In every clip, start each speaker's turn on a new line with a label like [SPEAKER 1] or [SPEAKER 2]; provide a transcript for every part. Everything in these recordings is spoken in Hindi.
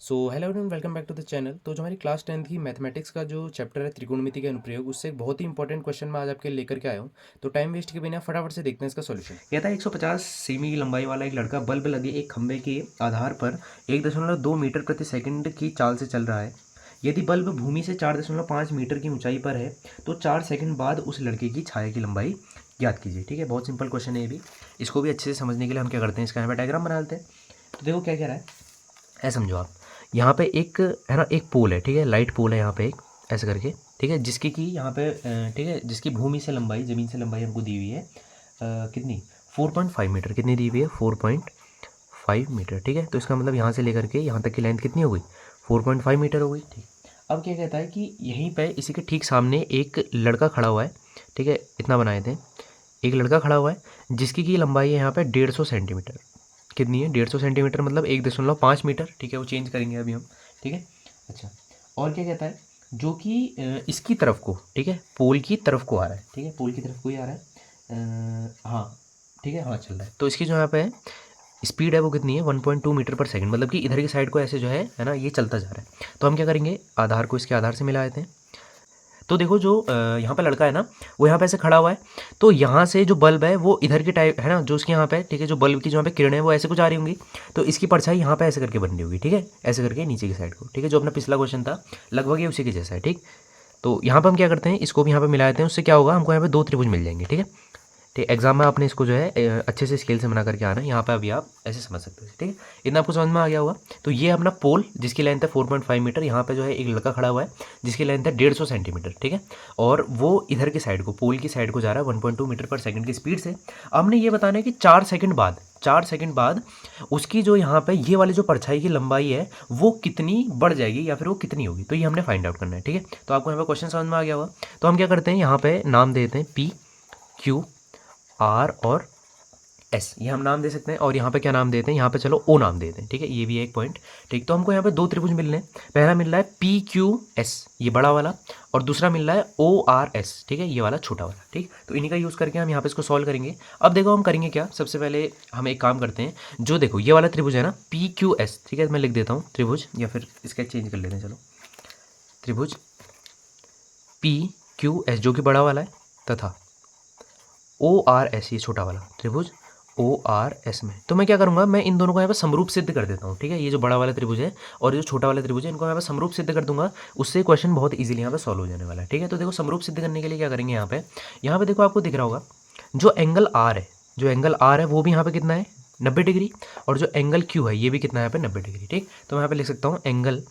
[SPEAKER 1] So hello everyone, welcome back to the channel. तो जो हमारी क्लास 10th की मैथमेटिक्स का जो चैप्टर है त्रिकोणमिति के अनुप्रयोग, उससे एक बहुत ही इंपॉर्टेंट क्वेश्चन मैं आज आपके लिए लेकर के आया हूँ। तो टाइम वेस्ट के बिना फटाफट से देखते हैं इसका सॉल्यूशन।
[SPEAKER 2] यह था 150 सेमी की लंबाई वाला एक लड़का बल्ब लगे एक खंभे के आधार पर 1.2 मीटर प्रति सेकंड की चाल से चल रहा है। यदि बल्ब भूमि से 4.5 मीटर की ऊंचाई पर है तो 4 सेकंड बाद उस लड़के की छाया की लंबाई ज्ञात कीजिए। ठीक है, बहुत सिंपल क्वेश्चन है ये भी। इसको भी अच्छे से समझने के लिए हम क्या करते हैं, इसका यहाँ पे डायग्राम बना लेते हैं। तो देखो क्या कह रहा है, ऐसा समझो आप। यहाँ पे एक है ना, एक पोल है, ठीक है, लाइट पोल है यहाँ पे एक, ऐसे करके, ठीक है, जिसकी की यहाँ पे ठीक है, जिसकी भूमि से लंबाई, ज़मीन से लंबाई हमको दी हुई है कितनी, 4.5 मीटर। कितनी दी हुई है, 4.5 मीटर। ठीक है, तो इसका मतलब यहाँ से लेकर के यहाँ तक की लेंथ कितनी हो गई, 4.5 मीटर हो गई। ठीक, अब क्या कहता है कि यहीं पे इसी के ठीक सामने एक लड़का खड़ा हुआ है। ठीक है, इतना बनाए थे, एक लड़का खड़ा हुआ है जिसकी की लंबाई है यहाँ पे 150 सेंटीमीटर। कितनी है, 150 सेंटीमीटर मतलब 1.5 मीटर। ठीक है, वो चेंज करेंगे अभी हम। ठीक है, अच्छा, और क्या कहता है, जो कि इसकी तरफ को, ठीक है, पोल की तरफ को आ रहा है। ठीक है, पोल की तरफ को ही आ रहा है। हाँ, ठीक है, हाँ चल रहा है। तो इसकी जो यहाँ पे स्पीड है वो कितनी है, 1.2 मीटर पर सेकंड, मतलब कि इधर की साइड को ऐसे जो है ना, ये चलता जा रहा है। तो हम क्या करेंगे, आधार को इसके आधार से मिला देते हैं। तो देखो जो यहाँ पे लड़का है ना, वो यहाँ पे ऐसे खड़ा हुआ है। तो यहाँ से जो बल्ब है वो इधर की टाइप है ना, जो उसके यहाँ पे, ठीक है, जो बल्ब की जो यहाँ पे किरणें हैं वो ऐसे कुछ आ रही होंगी। तो इसकी परछाई यहाँ पे ऐसे करके बन रही होगी। ठीक है, ऐसे करके नीचे की साइड को। ठीक है, जो अपना पिछला क्वेश्चन था लगभग ये उसी के जैसा है। ठीक, तो यहाँ पे हम क्या करते हैं, इसको भी यहाँ पे मिला देते हैं। उससे क्या होगा, हमको यहाँ पे दो त्रिभुज मिल जाएंगे। ठीक है, ठीक, एग्जाम में आपने इसको जो है अच्छे से स्केल से बना करके आना है। यहाँ पे अभी आप ऐसे समझ सकते हो। ठीक है, इतना आपको समझ में आ गया होगा। तो ये अपना पोल जिसकी लेंथ है 4.5 मीटर, यहाँ पे जो है एक लड़का खड़ा हुआ है जिसकी लेंथ है 150 सेंटीमीटर। ठीक है, और वो इधर की साइड को, पोल की साइड को जा रहा है 1.2 मीटर पर सेकंड की स्पीड से। हमने ये बताना है कि 4 सेकंड बाद उसकी जो यहाँ पे ये वाली जो परछाई की लंबाई है वो कितनी बढ़ जाएगी या फिर वो कितनी होगी। तो ये हमने फाइंड आउट करना है। ठीक है, तो आपको यहाँ पे क्वेश्चन समझ में आ गया होगा। तो हम क्या करते हैं, यहाँ पे नाम देते हैं पी, क्यू, आर और एस, ये हम नाम दे सकते हैं। और यहाँ पे क्या नाम देते हैं, यहाँ पे चलो ओ नाम देते हैं। ठीक है, ये भी है एक पॉइंट। ठीक, तो हमको यहाँ पे दो त्रिभुज मिल रहे हैं। पहला मिल रहा है पी क्यू एस, ये बड़ा वाला, और दूसरा मिल रहा है ओ आर एस, ठीक है, ये वाला छोटा वाला। ठीक, तो इन्हीं का यूज़ करके हम यहाँ पे इसको सॉल्व करेंगे। अब देखो हम करेंगे क्या, सबसे पहले हम एक काम करते हैं। जो देखो ये वाला त्रिभुज है ना, पी क्यू एस, ठीक है, मैं लिख देता हूँ त्रिभुज, या फिर इसका चेंज कर लेते हैं, चलो, त्रिभुज पी क्यू एस जो कि बड़ा वाला है, तथा ओ आर एस ये छोटा वाला त्रिभुज ओ आर एस में। तो मैं क्या करूँगा, मैं इन दोनों को यहाँ पे समरूप सिद्ध कर देता हूँ। ठीक है, ये जो बड़ा वाला त्रिभुज है और ये जो छोटा वाला त्रिभुज है, इनको यहाँ पे समरूप सिद्ध कर दूंगा। उससे क्वेश्चन बहुत इजीली यहाँ पे सॉल्व हो जाने वाला है। ठीक है, तो देखो समरूप सिद्ध करने के लिए क्या करेंगे, यहाँ पे देखो आपको दिख रहा होगा, जो एंगल आर है, जो एंगल आर है वो भी यहाँ पे कितना है, 90 डिग्री। और जो एंगल क्यू है ये भी कितना है यहाँ पे, 90 डिग्री। ठीक, तो मैं यहाँ पे लिख सकता हूँ एंगल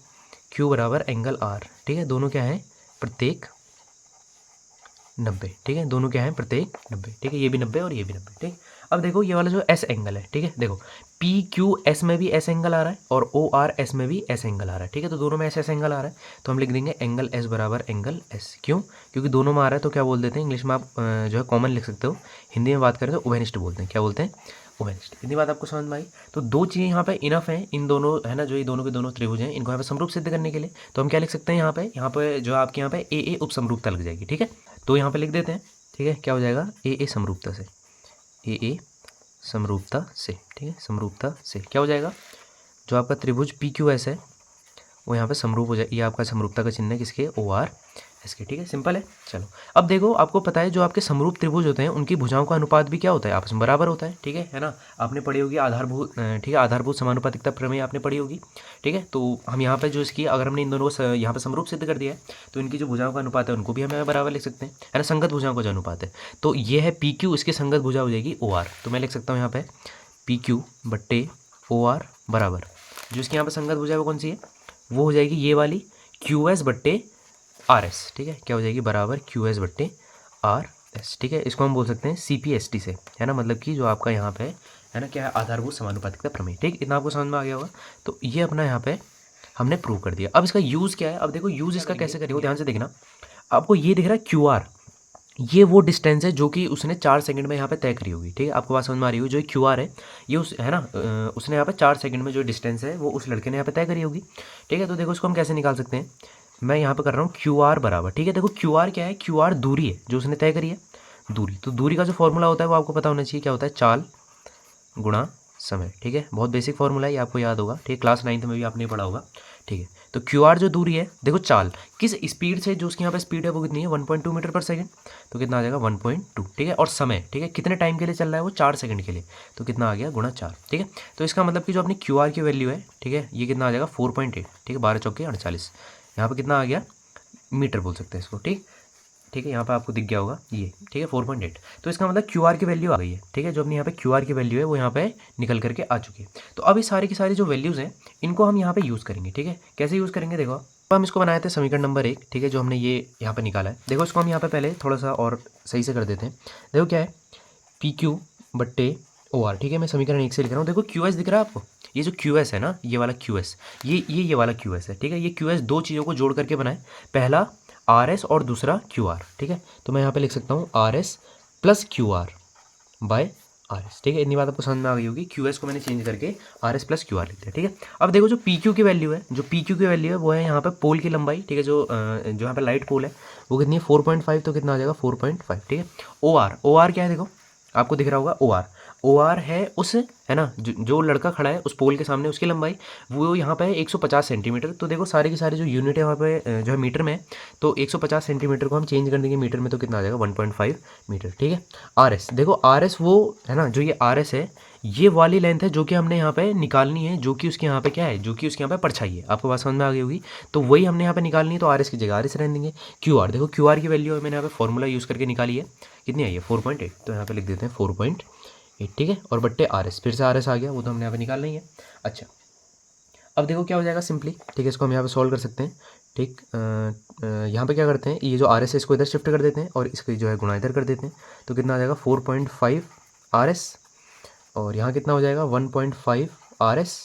[SPEAKER 2] क्यू बराबर एंगल आर। ठीक है, दोनों क्या है, प्रत्येक 90। ठीक है, दोनों क्या है, प्रत्येक 90। ठीक है, ये भी 90 और ये भी 90। ठीक, अब देखो ये वाला जो एस एंगल है, ठीक है, देखो पी क्यू एस में भी एस एंगल आ रहा है और ओ आर एस में भी एस एंगल आ रहा है। ठीक है, तो दोनों में एस एंगल आ रहा है। तो हम लिख देंगे एंगल एस बराबर एंगल एस। क्यों, क्योंकि दोनों में आ रहा है। तो क्या बोल देते हैं, इंग्लिश में आप जो है कॉमन लिख सकते हो, हिंदी में बात करें तो उभयनिष्ठ बोलते हैं। क्या बोलते हैं, उभयनिष्ठ। इतनी बात आपको समझ में आई। तो दो चीज़ें यहाँ पे इनफ हैं, इन दोनों है ना, जो ये दोनों के दोनों त्रिभुज हैं, इनको यहाँ पे समरूप सिद्ध करने के लिए। तो हम क्या लिख सकते हैं, यहाँ पे जो आपके यहाँ पे ए उपसमरूपता लग जाएगी। ठीक है, तो यहाँ पे लिख देते हैं। ठीक है, क्या हो जाएगा, ए समरूपता से, ए समरूपता से। ठीक है, समरूपता से क्या हो जाएगा, जो आपका त्रिभुज पी क्यू एस है वो यहाँ पे समरूप हो जाए। ये आपका समरूपता का चिन्ह है किसके, ओ आर एस के। ठीक है, सिंपल है। चलो, अब देखो आपको पता है जो आपके समरूप त्रिभुज होते हैं उनकी भुजाओं का अनुपात भी क्या होता है, आपस में बराबर होता है। ठीक है ना, आपने पढ़ी होगी आधारभूत, ठीक है, आधारभूत समानुपातिकता प्रमेय आपने पढ़ी होगी। ठीक है, तो हम यहाँ पे जो इसकी, अगर हमने इन दोनों को यहाँ पे समरूप सिद्ध कर दिया है तो इनकी जो भुजाओं का अनुपात है उनको भी हमें बराबर लिख सकते हैं, है ना, संगत भुजाओं का जो अनुपात है। तो ये है पी क्यू, इसकी संगत भुजा हो जाएगी ओ आर। तो मैं लिख सकता हूँ यहाँ पे पी क्यू बट्टे ओ आर बराबर, जो इसकी यहाँ पे संगत भुजा है वो कौन सी है, वो हो जाएगी ये वाली क्यू एस बट्टे आर एस। ठीक है, क्या हो जाएगी, बराबर क्यू एस बट्टे आर एस। ठीक है, इसको हम बोल सकते हैं सी पी एस टी से, है ना, मतलब कि जो आपका यहाँ पे है ना, क्या है, आधारभूत समानुपातिकता प्रमेय। ठीक, इतना आपको समझ में आ गया होगा। तो ये अपना यहाँ पे हमने प्रूव कर दिया। अब इसका यूज़ क्या है, अब देखो यूज़ इसका कैसे करेंगे, ध्यान से देखना। आपको ये दिख रहा है क्यू आर, ये वो डिस्टेंस है जो कि उसने 4 सेकंड में यहाँ पे तय करी होगी। ठीक है, आपको बात समझ में आ रही होगी, जो क्यू आर है ये उस है ना, उसने यहाँ पे 4 सेकंड में जो डिस्टेंस है वो उस लड़के ने यहाँ पे तय करी होगी। ठीक है, तो देखो इसको हम कैसे निकाल सकते हैं, मैं यहाँ पे कर रहा हूँ क्यू आर बराबर। ठीक है, देखो क्यू आर क्या है, क्यू आर दूरी है जो उसने तय करी है, दूरी। तो दूरी का जो फॉर्मूला होता है वो आपको पता होना चाहिए, क्या होता है, चाल गुणा समय, ठीक है। बहुत बेसिक फॉर्मूला है, ये आपको याद होगा, ठीक है, क्लास 9th में भी आपने पढ़ा होगा, ठीक है। तो क्यू आर जो दूरी है, देखो चाल किस स्पीड से, जो उसकी यहाँ पे स्पीड है वो कितनी है 1.2 मीटर पर सेकंड, तो कितना आ जाएगा 1.2, ठीक है। और समय, ठीक है, कितने टाइम के लिए चल रहा है वो 4 सेकंड के लिए, तो कितना आ गया गुणा 4, ठीक है। तो इसका मतलब कि जो अपनी क्यू आर की वैल्यू है, ठीक है, ये कितना आ जाएगा 4.8, ठीक है, 12 चौके 48, यहाँ पर कितना आ गया मीटर बोल सकते हैं इसको, ठीक, ठीक है। यहाँ पे आपको दिख गया होगा ये, ठीक है 4.8। तो इसका मतलब क्यू आर की वैल्यू आ गई है, ठीक है। जो अपनी यहाँ पे क्यू आर की वैल्यू है वो यहाँ पे निकल करके आ चुकी है। तो अब ये सारी की सारी जो वैल्यूज़ हैं इनको हम यहाँ पे यूज़ करेंगे, ठीक है। कैसे यूज़ करेंगे, देखो अब हम इसको बनाए थे समीकरण नंबर 1, ठीक है, जो हमने ये यहाँ पे निकाला है। देखो इसको हम यहाँ पे पहले थोड़ा सा और सही से कर देते हैं। देखो क्या है, पी क्यू बट्टे ओ आर, ठीक है। मैं समीकरण 1 से लिख रहा हूँ। देखो क्यू एस दिख रहा है आपको, ये जो क्यू एस है ना, ये वाला क्यू एस, ये वाला क्यू एस है, ठीक है। ये क्यू एस दो चीज़ों को जोड़ करके बनाए, पहला आर एस और दूसरा क्यू आर, ठीक है। तो मैं यहाँ पे लिख सकता हूँ R S plus Q R by R S, ठीक है। इतनी बात आपको समझ में आ गई होगी। क्यू एस को मैंने चेंज करके are S plus Q are लिख दिया, ठीक है। अब देखो जो पी क्यू की वैल्यू है, जो पी क्यू की वैल्यू है वो है यहाँ पे पोल की लंबाई, ठीक है। जो यहाँ पे लाइट पोल है वो कितनी है 4.5, तो कितना आ जाएगा 4.5, ठीक है। ओ आर क्या है, देखो आपको दिख रहा होगा ओ आर है उस, है ना, जो लड़का खड़ा है उस पोल के सामने, उसकी लंबाई वो यहाँ पे है 150 सेंटीमीटर। तो देखो सारे की सारी जो यूनिट है वहाँ पे जो है मीटर में है, तो 150 सेंटीमीटर को हम चेंज कर देंगे मीटर में, तो कितना आ जाएगा 1.5 मीटर, ठीक है। आर एस, देखो आर एस वो है ना, जो ये आर एस है ये वाली लेंथ है जो कि हमने यहाँ पे निकालनी है, जो कि उसके यहाँ पे क्या है, जो कि उसके यहाँ पे परछाई है। आपको बात समझ में आ गई होगी। तो वही हमने यहाँ पे निकालनी है, तो आर एस की जगह आर एस रहने देंगे। क्यू आर, देखो क्यू आर की वैल्यू मैंने यहाँ पे फॉर्मूला यूज़ करके निकाली है, कितनी आई है 4.8, तो यहाँ पे लिख देते हैं 4.8, ठीक है। और बट्टे आर एस, फिर से आर एस आ गया, वो तो हमने यहाँ पे निकालना ही है। अच्छा अब देखो क्या हो जाएगा सिंपली, ठीक है, इसको हम यहाँ पे सॉल्व कर सकते हैं, ठीक। यहाँ पे क्या करते हैं, ये जो आर एस है इसको इधर शिफ्ट कर देते हैं और इसकी जो है गुणा इधर कर देते हैं, तो कितना आ जाएगा 4.5 आर एस, और यहाँ कितना हो जाएगा 1.5 आर एस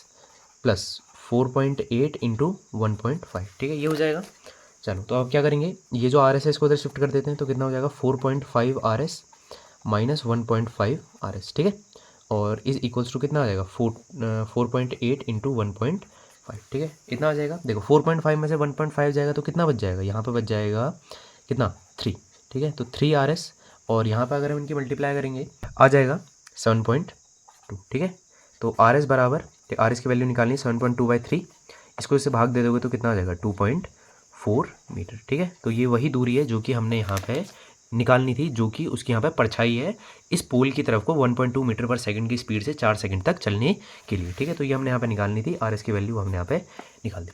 [SPEAKER 2] प्लस 4.8 इंटू 1.5, ठीक है, ये हो जाएगा। चलो तो अब क्या करेंगे, ये जो आर एस है इसको इधर शिफ्ट कर देते हैं, तो कितना हो जाएगा 4.5 R S minus 1.5 are S, ठीक है। और इस इक्वल्स टू कितना आ जाएगा 4.8 इंटू 1.5, ठीक है, इतना आ जाएगा। देखो 4.5 में से 1.5 जाएगा तो कितना बच जाएगा, यहाँ पे बच जाएगा कितना 3, ठीक है। तो 3 आर एस, और यहाँ पे अगर हम इनकी मल्टीप्लाई करेंगे आ जाएगा 7.2, ठीक है। तो आर एस बराबर, आर एस की वैल्यू निकालनी है 7.2/3, इसको इससे भाग दे दोगे तो कितना आ जाएगा 2.4 मीटर, ठीक है। तो ये वही दूरी है जो कि हमने यहाँ पे निकालनी थी, जो कि उसकी यहाँ पे परछाई है इस पोल की तरफ को 1.2 मीटर पर सेकंड की स्पीड से 4 सेकंड तक चलने के लिए, ठीक है। तो ये हमने यहाँ पे निकालनी थी, आर एस की वैल्यू हमने यहाँ पे निकाल दी।